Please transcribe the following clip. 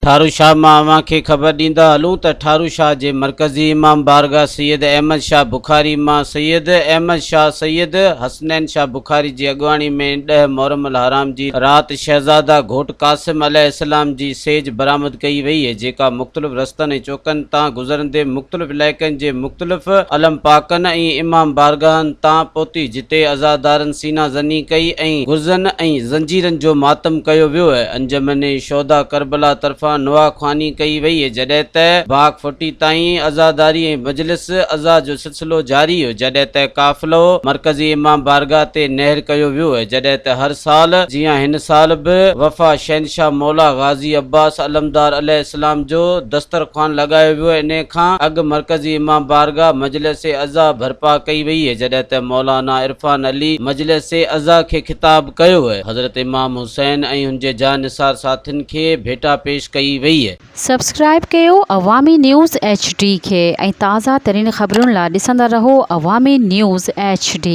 ठारू शाह मां अवां खे ख़बर ॾींदा हलूं त ठारू शाह जे मरकज़ी इमाम बारगाह सैयद अहमद शाह बुखारी मां सैयद अहमद शाह सैयद हसनैन शाह बुखारी जी अॻुवाणी में 10 मुहर्रम अल हराम जी रात शहज़ादा घोट कासिम अलैहिस्सलाम जी सेज बरामद कई वई है, जेका मुख़्तलिफ़ रस्तनि ऐं चौकनि तां गुज़रंदे मुख़्तलिफ़ इलाइक़नि जे मुख़्तलिफ़ अलम पाकनि ऐं इमाम बारगाहनि तां पहुती, जिते अज़ादारनि सीना ज़नी कई ऐं गुर्ज़नि ऐं ज़ंजीरनि जो मातम कयो वियो है। अंजमने शोधा करबला तरफ़ां नुआ ख़्वानी कई वई है, जॾहिं त बाग फुटी ताईं अज़ादारी ऐं मजलिस अज़ा जो सिलसिलो जारी हो, जॾहिं त काफ़िलो मरकज़ी इमाम बारगाह ते नहर कयो वियो है। जॾहिं त हर साल जीअं हिन साल बि वफ़ा शहनशाह मौला गाज़ी अब्बास अलमदार अलैहिस्सलाम जो दस्तरख़्वान लॻायो वियो है। इन खां अॻु मरकज़ी इमाम बारगाह मजलिस अज़ा बर्पा कई वई है, जॾहिं त मौलाना इरफान अली मजलिस अज़ा खे ख़िताब कयो है। हज़रत इमाम हुसैन ऐं हुन जे जानिसार साथियुनि खे भेटा पेश कई वई है। सब्सक्राइब कयो अवामी न्यूज़ HD खे ऐं ताज़ा तरीन ख़बरुनि लाइ ॾिसंदा रहो अवामी न्यूज़ HD।